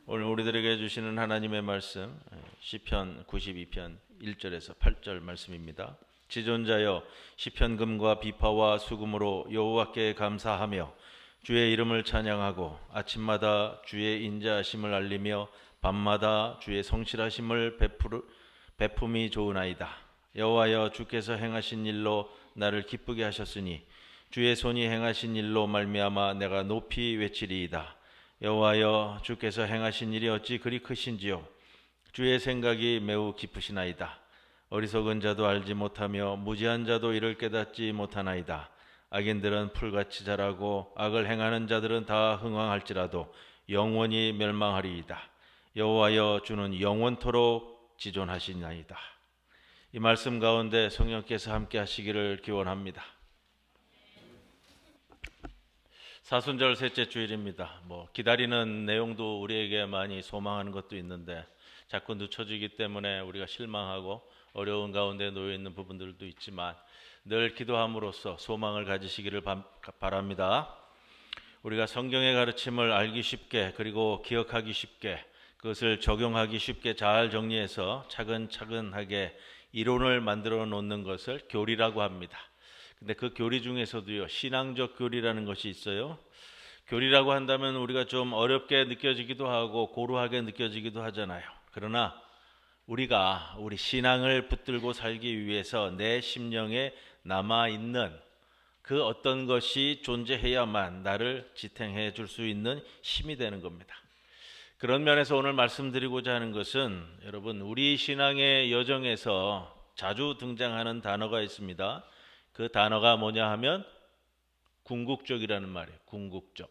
오늘 우리들에게 주시는 하나님의 말씀 시편 92편 1절에서 8절 말씀입니다. 지존자여 시편금과 비파와 수금으로 여호와께 감사하며 주의 이름을 찬양하고 아침마다 주의 인자하심을 알리며 밤마다 주의 성실하심을 베품이 좋으나이다. 여호와여 주께서 행하신 일로 나를 기쁘게 하셨으니 주의 손이 행하신 일로 말미암아 내가 높이 외치리이다. 여호와여 주께서 행하신 일이 어찌 그리 크신지요. 주의 생각이 매우 깊으시나이다. 어리석은 자도 알지 못하며 무지한 자도 이를 깨닫지 못하나이다. 악인들은 풀같이 자라고 악을 행하는 자들은 다 흥왕할지라도 영원히 멸망하리이다. 여호와여 주는 영원토록 지존하시나이다. 이 말씀 가운데 성령께서 함께 하시기를 기원합니다. 사순절 셋째 주일입니다. 기다리는 내용도 우리에게 많이 소망하는 것도 있는데 자꾸 늦춰지기 때문에 우리가 실망하고 어려운 가운데 놓여 있는 부분들도 있지만 늘 기도함으로써 소망을 가지시기를 바랍니다. 우리가 성경의 가르침을 알기 쉽게 그리고 기억하기 쉽게 그것을 적용하기 쉽게 잘 정리해서 차근차근하게 이론을 만들어 놓는 것을 교리라고 합니다. 근데 그 교리 중에서도요, 신앙적 교리라는 것이 있어요. 교리라고 한다면 우리가 좀 어렵게 느껴지기도 하고 고루하게 느껴지기도 하잖아요. 그러나 우리가 우리 신앙을 붙들고 살기 위해서 내 심령에 남아있는 그 어떤 것이 존재해야만 나를 지탱해 줄 수 있는 힘이 되는 겁니다. 그런 면에서 오늘 말씀드리고자 하는 것은 여러분, 우리 신앙의 여정에서 자주 등장하는 단어가 있습니다. 그 단어가 뭐냐 하면 궁극적이라는 말이에요. 궁극적.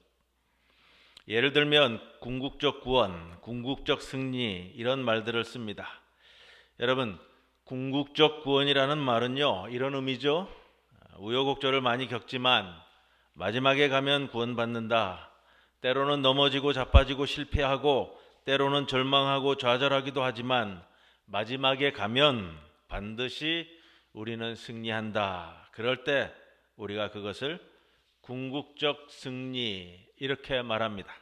예를 들면 궁극적 구원, 궁극적 승리 이런 말들을 씁니다. 여러분, 궁극적 구원이라는 말은요, 이런 의미죠. 우여곡절을 많이 겪지만 마지막에 가면 구원받는다. 때로는 넘어지고 자빠지고 실패하고 때로는 절망하고 좌절하기도 하지만 마지막에 가면 반드시 우리는 승리한다. 그럴 때 우리가 그것을 궁극적 승리 이렇게 말합니다.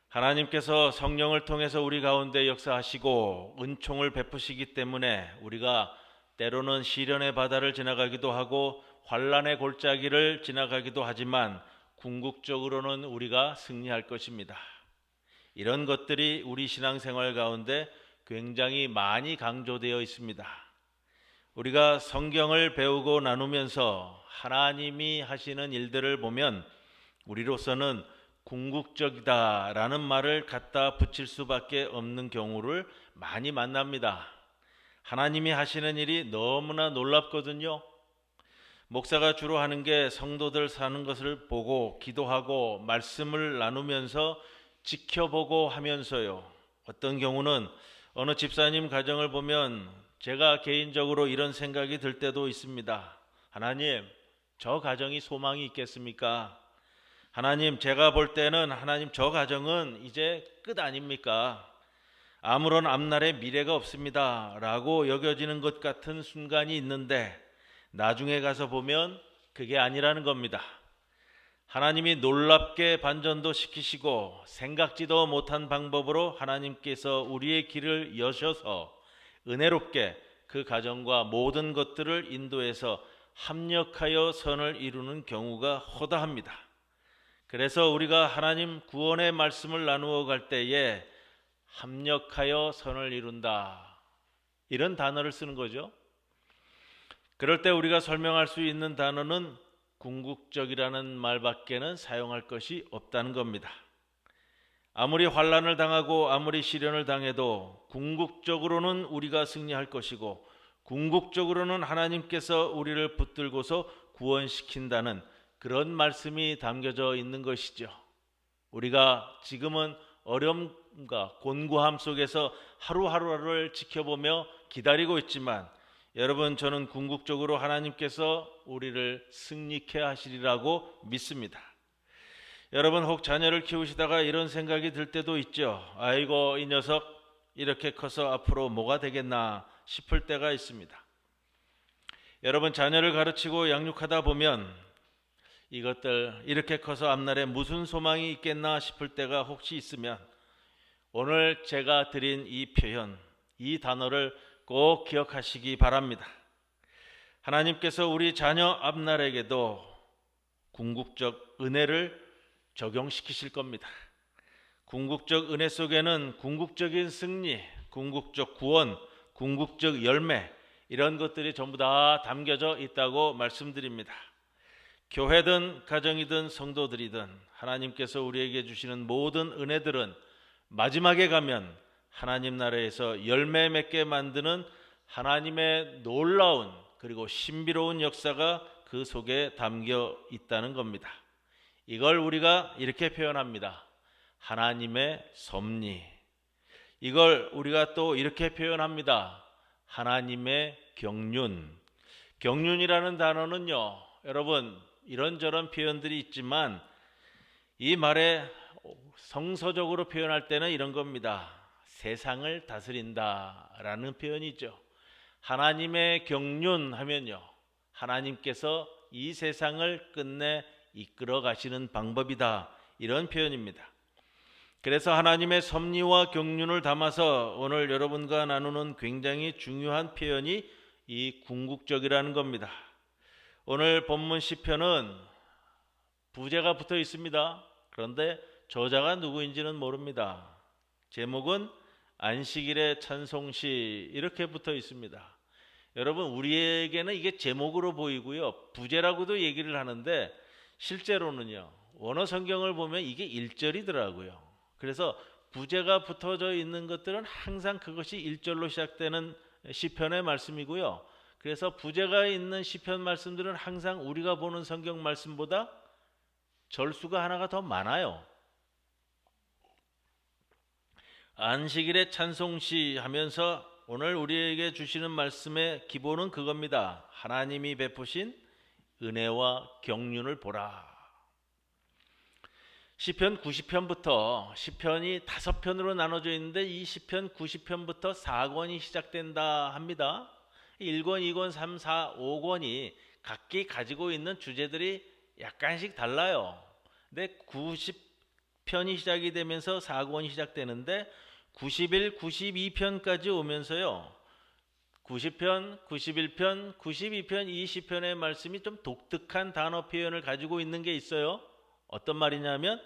하나님께서 성령을 통해서 우리 가운데 역사하시고 은총을 베푸시기 때문에 우리가 때로는 시련의 바다를 지나가기도 하고 환난의 골짜기를 지나가기도 하지만 궁극적으로는 우리가 승리할 것입니다. 이런 것들이 우리 신앙생활 가운데 굉장히 많이 강조되어 있습니다. 우리가 성경을 배우고 나누면서 하나님이 하시는 일들을 보면 우리로서는 궁극적이다라는 말을 갖다 붙일 수밖에 없는 경우를 많이 만납니다. 하나님이 하시는 일이 너무나 놀랍거든요. 목사가 주로 하는 게 성도들 사는 것을 보고 기도하고 말씀을 나누면서 지켜보고 하면서요. 어떤 경우는 어느 집사님 가정을 보면 제가 개인적으로 이런 생각이 들 때도 있습니다. 하나님, 저 가정이 소망이 있겠습니까? 하나님, 제가 볼 때는 하나님 저 가정은 이제 끝 아닙니까? 아무런 앞날에 미래가 없습니다 라고 여겨지는 것 같은 순간이 있는데 나중에 가서 보면 그게 아니라는 겁니다. 하나님이 놀랍게 반전도 시키시고 생각지도 못한 방법으로 하나님께서 우리의 길을 여셔서 은혜롭게 그 가정과 모든 것들을 인도해서 합력하여 선을 이루는 경우가 허다합니다. 그래서 우리가 하나님 구원의 말씀을 나누어 갈 때에 합력하여 선을 이룬다 이런 단어를 쓰는 거죠. 그럴 때 우리가 설명할 수 있는 단어는 궁극적이라는 말밖에는 사용할 것이 없다는 겁니다. 아무리 환난을 당하고 아무리 시련을 당해도 궁극적으로는 우리가 승리할 것이고 궁극적으로는 하나님께서 우리를 붙들고서 구원시킨다는 그런 말씀이 담겨져 있는 것이죠. 우리가 지금은 어려움과 곤고함 속에서 하루하루를 지켜보며 기다리고 있지만 여러분, 저는 궁극적으로 하나님께서 우리를 승리케 하시리라고 믿습니다. 여러분, 혹 자녀를 키우시다가 이런 생각이 들 때도 있죠. 아이고, 이 녀석 이렇게 커서 앞으로 뭐가 되겠나 싶을 때가 있습니다. 여러분, 자녀를 가르치고 양육하다 보면 이것들 이렇게 커서 앞날에 무슨 소망이 있겠나 싶을 때가 혹시 있으면 오늘 제가 드린 이 표현, 이 단어를 꼭 기억하시기 바랍니다. 하나님께서 우리 자녀 앞날에게도 궁극적 은혜를 적용시키실 겁니다. 궁극적 은혜 속에는 궁극적인 승리, 궁극적 구원, 궁극적 열매, 이런 것들이 전부 다 담겨져 있다고 말씀드립니다. 교회든 가정이든 성도들이든 하나님께서 우리에게 주시는 모든 은혜들은 마지막에 가면 하나님 나라에서 열매 맺게 만드는 하나님의 놀라운 그리고 신비로운 역사가 그 속에 담겨 있다는 겁니다. 이걸 우리가 이렇게 표현합니다. 하나님의 섭리. 이걸 우리가 또 이렇게 표현합니다. 하나님의 경륜. 경륜이라는 단어는요, 여러분 이런저런 표현들이 있지만 이 말에 성서적으로 표현할 때는 이런 겁니다. 세상을 다스린다라는 표현이죠. 하나님의 경륜 하면요, 하나님께서 이 세상을 끝내 이끌어 가시는 방법이다, 이런 표현입니다. 그래서 하나님의 섭리와 경륜을 담아서 오늘 여러분과 나누는 굉장히 중요한 표현이 이 궁극적이라는 겁니다. 오늘 본문 시편은 부제가 붙어 있습니다. 그런데 저자가 누구인지는 모릅니다. 제목은 안식일의 찬송시 이렇게 붙어 있습니다. 여러분, 우리에게는 이게 제목으로 보이고요, 부제라고도 얘기를 하는데 실제로는요, 원어 성경을 보면 이게 1절이더라고요. 그래서 부제가 붙어져 있는 것들은 항상 그것이 1절로 시작되는 시편의 말씀이고요. 그래서 부제가 있는 시편 말씀들은 항상 우리가 보는 성경 말씀보다 절수가 하나가 더 많아요. 안식일의 찬송시 하면서 오늘 우리에게 주시는 말씀의 기본은 그겁니다. 하나님이 베푸신 은혜와 경륜을 보라. 시편 90편부터 시편이 5편으로 나눠져 있는데 이 시편 90편부터 4권이 시작된다 합니다. 1권, 2권, 3, 4, 5권이 각기 가지고 있는 주제들이 약간씩 달라요. 근데 90편이 시작이 되면서 4권이 시작되는데 91, 92편까지 오면서요, 90편, 91편, 92편 이 시편의 말씀이 좀 독특한 단어 표현을 가지고 있는 게 있어요. 어떤 말이냐면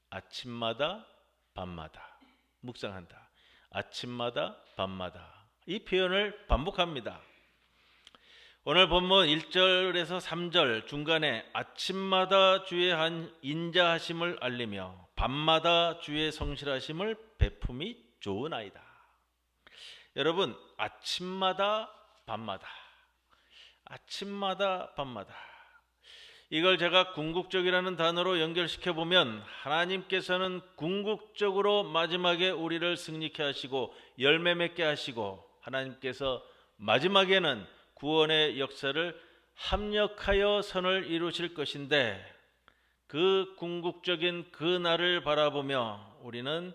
아침마다 밤마다 묵상한다. 아침마다 밤마다 이 표현을 반복합니다. 오늘 본문 1절에서 3절 중간에 아침마다 주의 인자하심을 알리며 밤마다 주의 성실하심을 베품이 좋으나이다. 여러분, 아침마다 밤마다, 아침마다 밤마다, 이걸 제가 궁극적이라는 단어로 연결시켜 보면 하나님께서는 궁극적으로 마지막에 우리를 승리케 하시고 열매 맺게 하시고 하나님께서 마지막에는 구원의 역사를 합력하여 선을 이루실 것인데, 그 궁극적인 그 날을 바라보며 우리는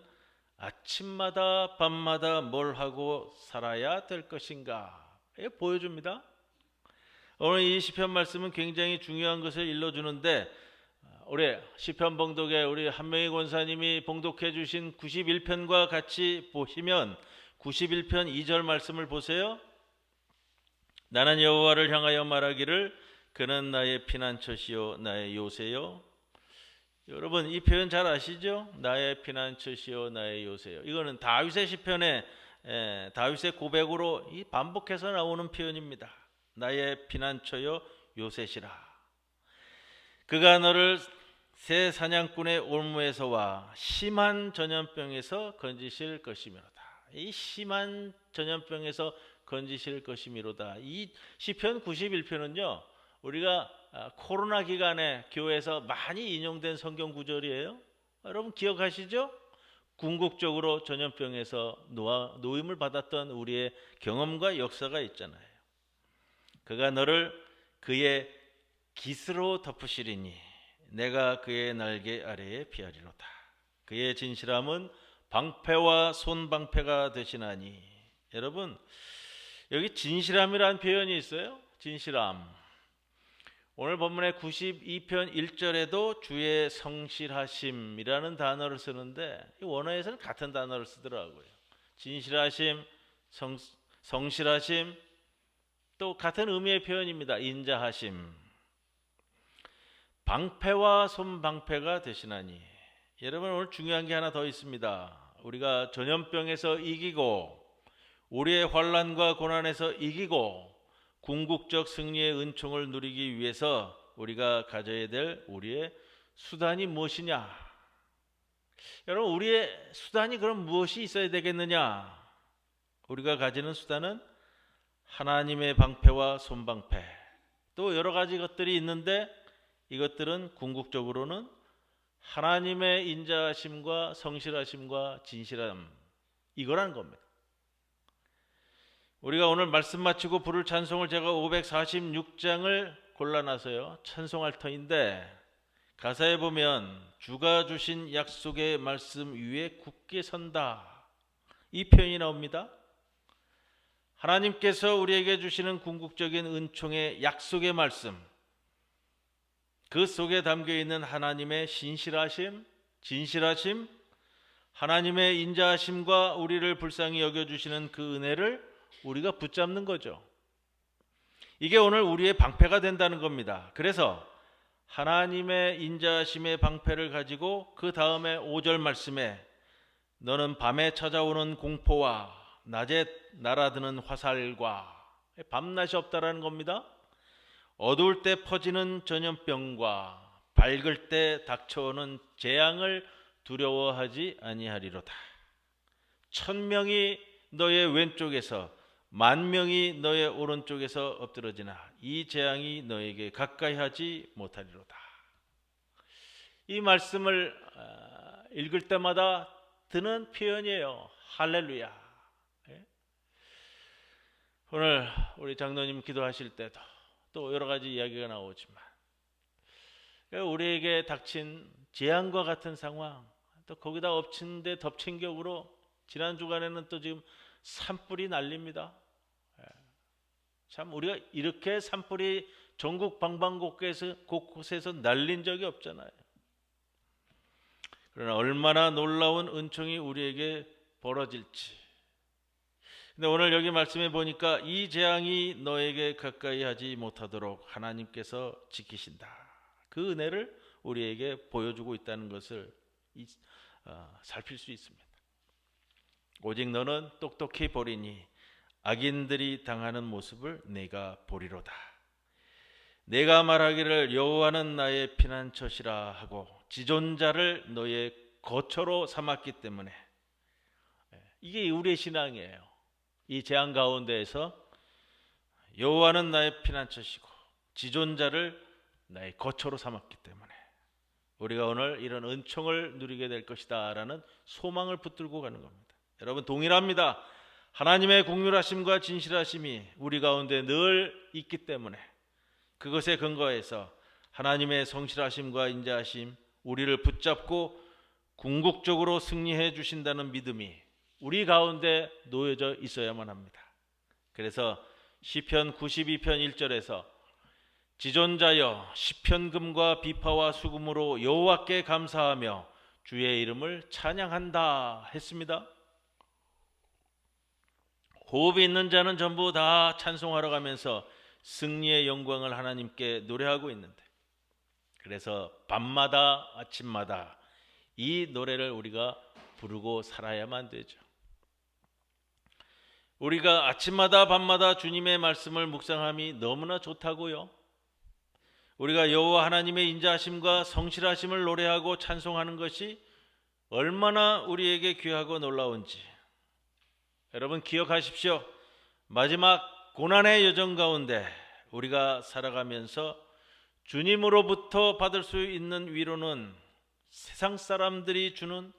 아침마다 밤마다 뭘 하고 살아야 될 것인가 보여줍니다. 오늘 이 시편 말씀은 굉장히 중요한 것을 일러주는데, 우리 시편 봉독에 우리 한명희 권사님이 봉독해 주신 91편과 같이 보시면 91편 2절 말씀을 보세요. 나는 여호와를 향하여 말하기를 그는 나의 피난처시요 나의 요새요. 여러분, 이 표현 잘 아시죠? 나의 피난처시요 나의 요새요. 이거는 다윗의 시편에 다윗의 고백으로 반복해서 나오는 표현입니다. 나의 피난처요 요새시라. 그가 너를 새 사냥꾼의 올무에서와 심한 전염병에서 건지실 것이미로다. 이 심한 전염병에서 건지실 것이미로다. 이 시편 91편은요, 우리가 코로나 기간에 교회에서 많이 인용된 성경 구절이에요. 여러분 기억하시죠? 궁극적으로 전염병에서 노임을 받았던 우리의 경험과 역사가 있잖아요. 그가 너를 그의 깃으로 덮으시리니 내가 그의 날개 아래에 피하리로다. 그의 진실함은 방패와 손방패가 되시나니. 여러분, 여기 진실함이라는 표현이 있어요. 진실함. 오늘 본문의 92편 1절에도 주의 성실하심이라는 단어를 쓰는데 이 원어에서는 같은 단어를 쓰더라고요. 진실하심, 성실하심, 또 같은 의미의 표현입니다. 인자하심. 방패와 손방패가 되시나니. 여러분, 오늘 중요한 게 하나 더 있습니다. 우리가 전염병에서 이기고 우리의 환난과 고난에서 이기고 궁극적 승리의 은총을 누리기 위해서 우리가 가져야 될 우리의 수단이 무엇이냐? 여러분, 우리의 수단이 그럼 무엇이 있어야 되겠느냐? 우리가 가지는 수단은 하나님의 방패와 손방패, 또 여러 가지 것들이 있는데 이것들은 궁극적으로는 하나님의 인자하심과 성실하심과 진실함, 이거라는 겁니다. 우리가 오늘 말씀 마치고 부를 찬송을 제가 546장을 골라놔서요 찬송할 터인데, 가사에 보면 주가 주신 약속의 말씀 위에 굳게 선다, 이 표현이 나옵니다. 하나님께서 우리에게 주시는 궁극적인 은총의 약속의 말씀, 그 속에 담겨있는 하나님의 신실하심, 진실하심, 하나님의 인자하심과 우리를 불쌍히 여겨주시는 그 은혜를 우리가 붙잡는 거죠. 이게 오늘 우리의 방패가 된다는 겁니다. 그래서 하나님의 인자하심의 방패를 가지고 그 다음에 5절 말씀에 너는 밤에 찾아오는 공포와 낮에 날아드는 화살과, 밤낮이 없다라는 겁니다. 어두울 때 퍼지는 전염병과 밝을 때 닥쳐오는 재앙을 두려워하지 아니하리로다. 1000명이 너의 왼쪽에서 10,000명이 너의 오른쪽에서 엎드러지나 이 재앙이 너에게 가까이 하지 못하리로다. 이 말씀을 읽을 때마다 드는 표현이에요. 할렐루야. 오늘 우리 장로님 기도하실 때도 또 여러 가지 이야기가 나오지만 우리에게 닥친 재앙과 같은 상황, 또 거기다 엎친 데 덮친 격으로 지난 주간에는 또 지금 산불이 날립니다. 참 우리가 이렇게 산불이 전국 방방곳곳에서 날린 적이 없잖아요. 그러나 얼마나 놀라운 은총이 우리에게 벌어질지. 근데 오늘 여기 말씀해 보니까 이 재앙이 너에게 가까이 하지 못하도록 하나님께서 지키신다. 그 은혜를 우리에게 보여주고 있다는 것을 살필 수 있습니다. 오직 너는 똑똑히 보리니 악인들이 당하는 모습을 내가 보리로다. 내가 말하기를 여호와는 나의 피난처시라 하고 지존자를 너의 거처로 삼았기 때문에, 이게 우리의 신앙이에요. 이 재앙 가운데에서 여호와는 나의 피난처시고 지존자를 나의 거처로 삼았기 때문에 우리가 오늘 이런 은총을 누리게 될 것이다 라는 소망을 붙들고 가는 겁니다. 여러분, 동일합니다. 하나님의 긍휼하심과 진실하심이 우리 가운데 늘 있기 때문에 그것에 근거해서 하나님의 성실하심과 인자하심, 우리를 붙잡고 궁극적으로 승리해 주신다는 믿음이 우리 가운데 놓여져 있어야만 합니다. 그래서 시편 92편 1절에서 지존자여 시편금과 비파와 수금으로 여호와께 감사하며 주의 이름을 찬양한다 했습니다. 호흡이 있는 자는 전부 다 찬송하러 가면서 승리의 영광을 하나님께 노래하고 있는데, 그래서 밤마다 아침마다 이 노래를 우리가 부르고 살아야만 되죠. 우리가 아침마다 밤마다 주님의 말씀을 묵상함이 너무나 좋다고요. 우리가 여호와 하나님의 인자하심과 성실하심을 노래하고 찬송하는 것이 얼마나 우리에게 귀하고 놀라운지 여러분 기억하십시오. 마지막 고난의 여정 가운데 우리가 살아가면서 주님으로부터 받을 수 있는 위로는 세상 사람들이 주는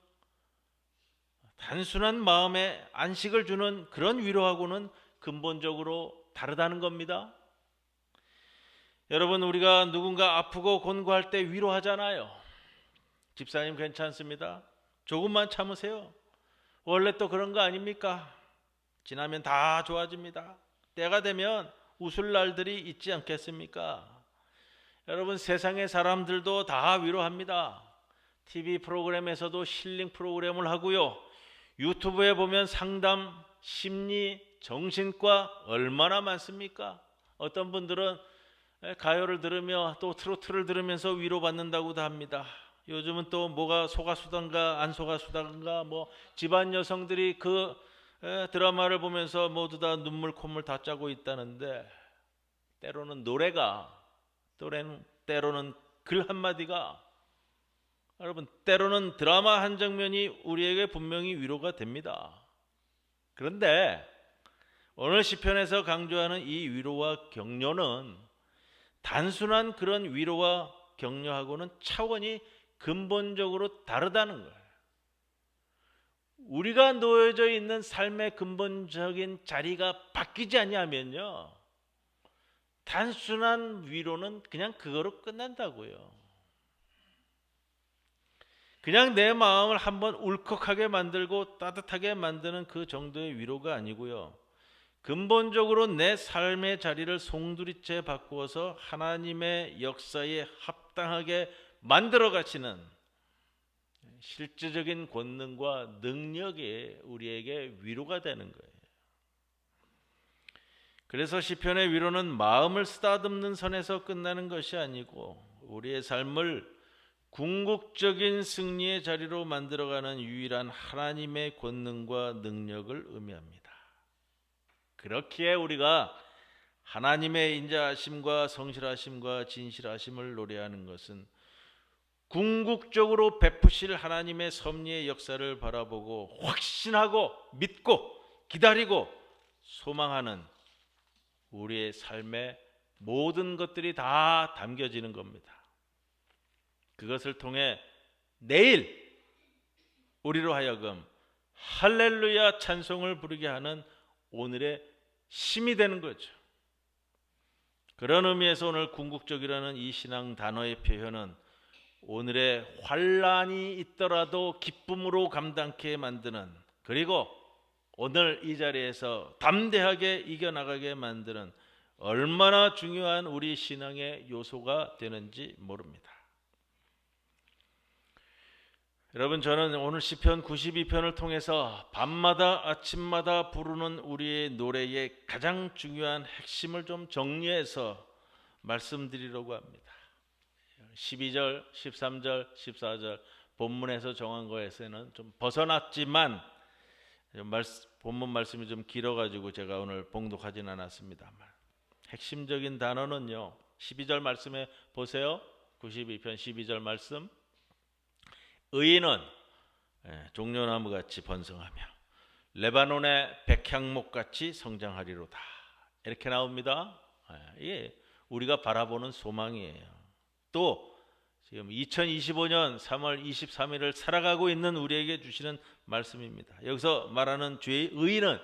단순한 마음에 안식을 주는 그런 위로하고는 근본적으로 다르다는 겁니다. 여러분, 우리가 누군가 아프고 곤고할 때 위로하잖아요. 집사님 괜찮습니다. 조금만 참으세요. 원래 또 그런 거 아닙니까? 지나면 다 좋아집니다. 때가 되면 웃을 날들이 있지 않겠습니까? 여러분, 세상의 사람들도 다 위로합니다. TV 프로그램에서도 힐링 프로그램을 하고요. 유튜브에 보면 상담, 심리, 정신과 얼마나 많습니까? 어떤 분들은 가요를 들으며 또 트로트를 들으면서 위로받는다고도 합니다. 요즘은 또 뭐가 속아수단가 안 속아수단가 뭐 집안 여성들이 그 드라마를 보면서 모두 다 눈물 콧물 다 짜고 있다는데, 때로는 노래가, 때로는 글 한마디가, 여러분, 때로는 드라마 한 장면이 우리에게 분명히 위로가 됩니다. 그런데 오늘 시편에서 강조하는 이 위로와 격려는 단순한 그런 위로와 격려하고는 차원이 근본적으로 다르다는 거예요. 우리가 놓여져 있는 삶의 근본적인 자리가 바뀌지 않냐면요, 단순한 위로는 그냥 그거로 끝난다고요. 그냥 내 마음을 한번 울컥하게 만들고 따뜻하게 만드는 그 정도의 위로가 아니고요, 근본적으로 내 삶의 자리를 송두리째 바꾸어서 하나님의 역사에 합당하게 만들어 가시는 실제적인 권능과 능력이 우리에게 위로가 되는 거예요. 그래서 시편의 위로는 마음을 쓰다듬는 선에서 끝나는 것이 아니고 우리의 삶을 궁극적인 승리의 자리로 만들어가는 유일한 하나님의 권능과 능력을 의미합니다. 그렇기에 우리가 하나님의 인자하심과 성실하심과 진실하심을 노래하는 것은 궁극적으로 베푸실 하나님의 섭리의 역사를 바라보고 확신하고 믿고 기다리고 소망하는 우리의 삶의 모든 것들이 다 담겨지는 겁니다. 그것을 통해 내일 우리로 하여금 할렐루야 찬송을 부르게 하는 오늘의 힘이 되는 거죠. 그런 의미에서 오늘 궁극적이라는 이 신앙 단어의 표현은 오늘의 환란이 있더라도 기쁨으로 감당케 만드는, 그리고 오늘 이 자리에서 담대하게 이겨나가게 만드는 얼마나 중요한 우리 신앙의 요소가 되는지 모릅니다. 여러분, 저는 오늘 시편 92편을 통해서 밤마다 아침마다 부르는 우리의 노래의 가장 중요한 핵심을 좀 정리해서 말씀드리려고 합니다. 12절, 13절, 14절 본문에서 정한 거에서는 좀 벗어났지만 본문 말씀이 좀 길어가지고 제가 오늘 봉독하진 않았습니다만, 핵심적인 단어는요, 12절 말씀에 보세요. 92편 12절 말씀, 의인은 종려나무같이 번성하며 레바논의 백향목같이 성장하리로다, 이렇게 나옵니다. 이게 우리가 바라보는 소망이에요. 또 지금 2025년 3월 23일을 살아가고 있는 우리에게 주시는 말씀입니다. 여기서 말하는 죄의 의인은,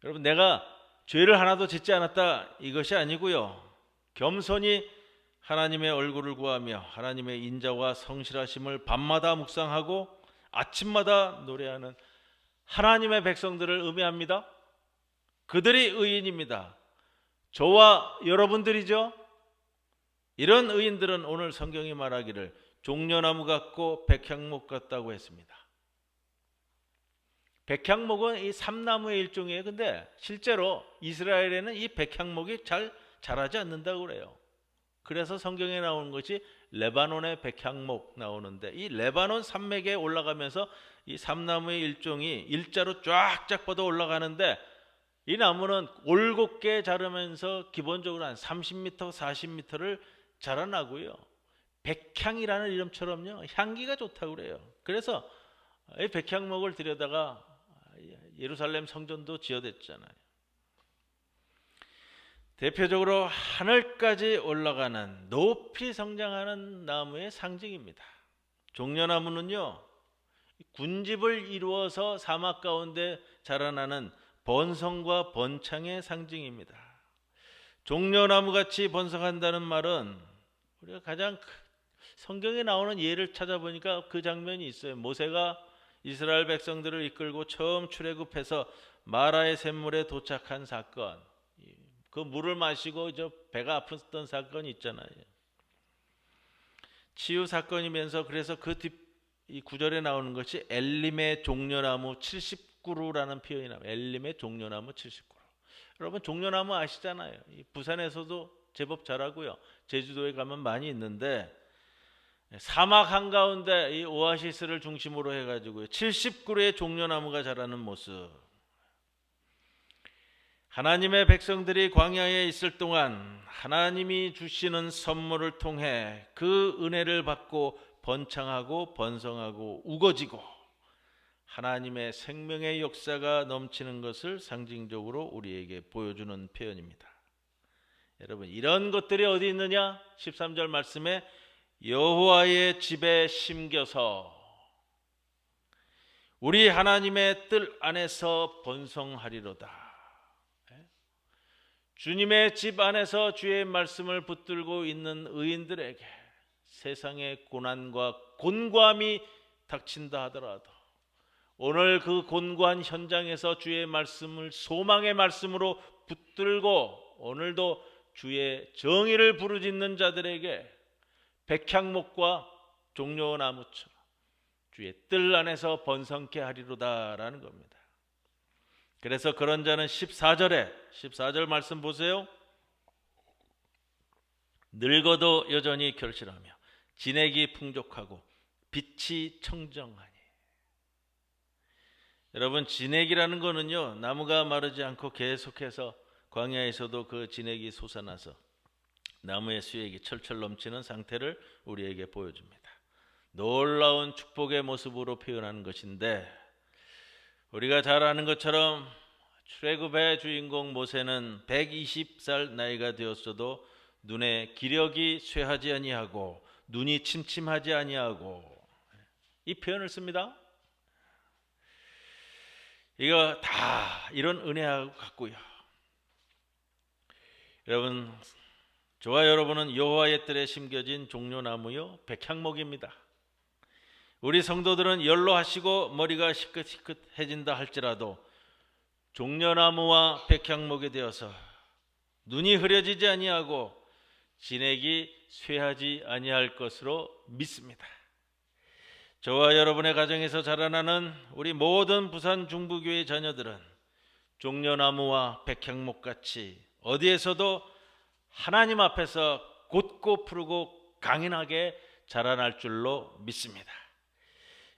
여러분, 내가 죄를 하나도 짓지 않았다 이것이 아니고요, 겸손히 하나님의 얼굴을 구하며 하나님의 인자와 성실하심을 밤마다 묵상하고 아침마다 노래하는 하나님의 백성들을 의미합니다. 그들이 의인입니다. 저와 여러분들이죠. 이런 의인들은 오늘 성경이 말하기를 종려나무 같고 백향목 같다고 했습니다. 백향목은 이 삼나무의 일종이에요. 근데 실제로 이스라엘에는 이 백향목이 잘 자라지 않는다고 그래요. 그래서 성경에 나오는 것이 레바논의 백향목 나오는데, 이 레바논 산맥에 올라가면서 이 삼나무의 일종이 일자로 쫙쫙 뻗어 올라가는데, 이 나무는 올곧게 자라면서 기본적으로 한 30m, 40m를 자라나고요, 백향이라는 이름처럼요, 향기가 좋다고 그래요. 그래서 이 백향목을 들여다가 예루살렘 성전도 지어댔잖아요. 대표적으로 하늘까지 올라가는 높이 성장하는 나무의 상징입니다. 종려나무는요, 군집을 이루어서 사막 가운데 자라나는 번성과 번창의 상징입니다. 종려나무같이 번성한다는 말은 우리가 가장 성경에 나오는 예를 찾아보니까 그 장면이 있어요. 모세가 이스라엘 백성들을 이끌고 처음 출애굽해서 마라의 샘물에 도착한 사건, 그 물을 마시고 저 배가 아팠던 사건이 있잖아요. 치유 사건이면서 그래서 이 구절에 나오는 것이 엘림의 종려나무 70그루라는 표현이 나와요. 엘림의 종려나무 70그루. 여러분 종려나무 아시잖아요. 이 부산에서도 제법 자라고요. 제주도에 가면 많이 있는데 사막 한가운데 이 오아시스를 중심으로 해가지고요 70그루의 종려나무가 자라는 모습. 하나님의 백성들이 광야에 있을 동안 하나님이 주시는 선물을 통해 그 은혜를 받고 번창하고 번성하고 우거지고 하나님의 생명의 역사가 넘치는 것을 상징적으로 우리에게 보여주는 표현입니다. 여러분 이런 것들이 어디 있느냐? 13절 말씀에 여호와의 집에 심겨서 우리 하나님의 뜰 안에서 번성하리로다. 주님의 집 안에서 주의 말씀을 붙들고 있는 의인들에게 세상의 고난과 곤고함이 닥친다 하더라도 오늘 그 곤고한 현장에서 주의 말씀을 소망의 말씀으로 붙들고 오늘도 주의 정의를 부르짖는 자들에게 백향목과 종려나무처럼 주의 뜰 안에서 번성케 하리로다라는 겁니다. 그래서 그런 자는 14절 말씀 보세요. 늙어도 여전히 결실하며 진액이 풍족하고 빛이 청정하니. 여러분 진액이라는 거는요 나무가 마르지 않고 계속해서 광야에서도 그 진액이 솟아나서 나무의 수액이 철철 넘치는 상태를 우리에게 보여줍니다. 놀라운 축복의 모습으로 표현하는 것인데 우리가 잘 아는 것처럼 출애굽의 주인공 모세는 120살 나이가 되었어도 눈에 기력이 쇠하지 아니하고 눈이 침침하지 아니하고 이 표현을 씁니다. 이거 다 이런 은혜하고 같고요. 여러분 저와 여러분은 여호와의 뜰에 심겨진 종려나무요 백향목입니다. 우리 성도들은 연로하시고 머리가 시끗시끗해진다 할지라도 종려나무와 백향목이 되어서 눈이 흐려지지 아니하고 진액이 쇠하지 아니할 것으로 믿습니다. 저와 여러분의 가정에서 자라나는 우리 모든 부산 중부교회 자녀들은 종려나무와 백향목같이 어디에서도 하나님 앞에서 곧고 푸르고 강인하게 자라날 줄로 믿습니다.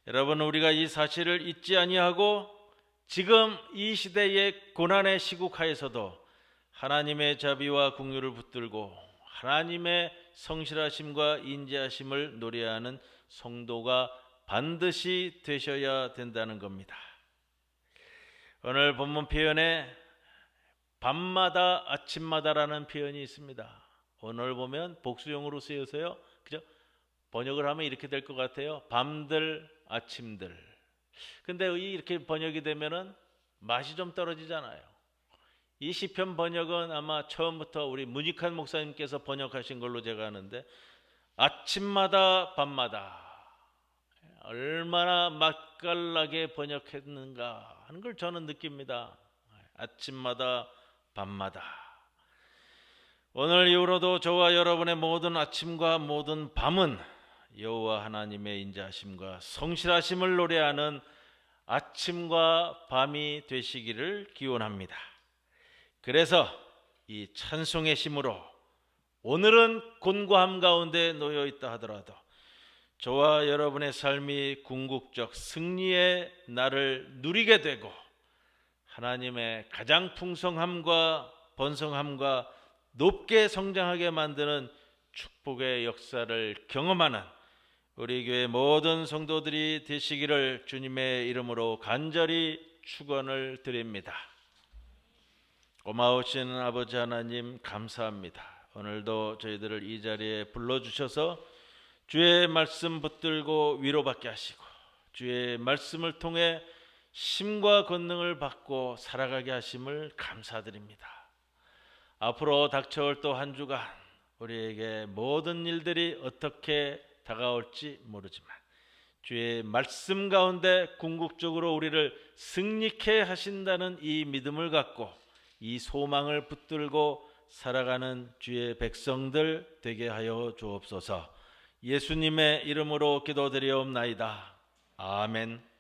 여러분 우리가 이 사실을 잊지 아니하고 지금 이 시대의 고난의 시국하에서도 하나님의 자비와 긍휼을 붙들고 하나님의 성실하심과 인자하심을 노래하는 성도가 반드시 되셔야 된다는 겁니다. 오늘 본문 표현에 밤마다 아침마다라는 표현이 있습니다. 오늘 보면 복수형으로 쓰여서요. 그죠? 번역을 하면 이렇게 될 것 같아요. 밤들 아침들. 근데 이렇게 번역이 되면은 맛이 좀 떨어지잖아요. 이 시편 번역은 아마 처음부터 우리 문익환 목사님께서 번역하신 걸로 제가 아는데 아침마다 밤마다 얼마나 맛깔나게 번역했는가 하는 걸 저는 느낍니다. 아침마다 밤마다. 오늘 이후로도 저와 여러분의 모든 아침과 모든 밤은 여호와 하나님의 인자하심과 성실하심을 노래하는 아침과 밤이 되시기를 기원합니다. 그래서 이 찬송의 심으로 오늘은 곤고함 가운데 놓여 있다 하더라도 저와 여러분의 삶이 궁극적 승리의 날을 누리게 되고 하나님의 가장 풍성함과 번성함과 높게 성장하게 만드는 축복의 역사를 경험하는 우리 교회 모든 성도들이 되시기를 주님의 이름으로 간절히 축원을 드립니다. 고마우신 아버지 하나님 감사합니다. 오늘도 저희들을 이 자리에 불러주셔서 주의 말씀 붙들고 위로받게 하시고 주의 말씀을 통해 힘과 권능을 받고 살아가게 하심을 감사드립니다. 앞으로 닥쳐올 또 한 주간 우리에게 모든 일들이 어떻게 다가올지 모르지만 주의 말씀 가운데 궁극적으로 우리를 승리케 하신다는 이 믿음을 갖고 이 소망을 붙들고 살아가는 주의 백성들 되게 하여 주옵소서. 예수님의 이름으로 기도드리옵나이다. 아멘.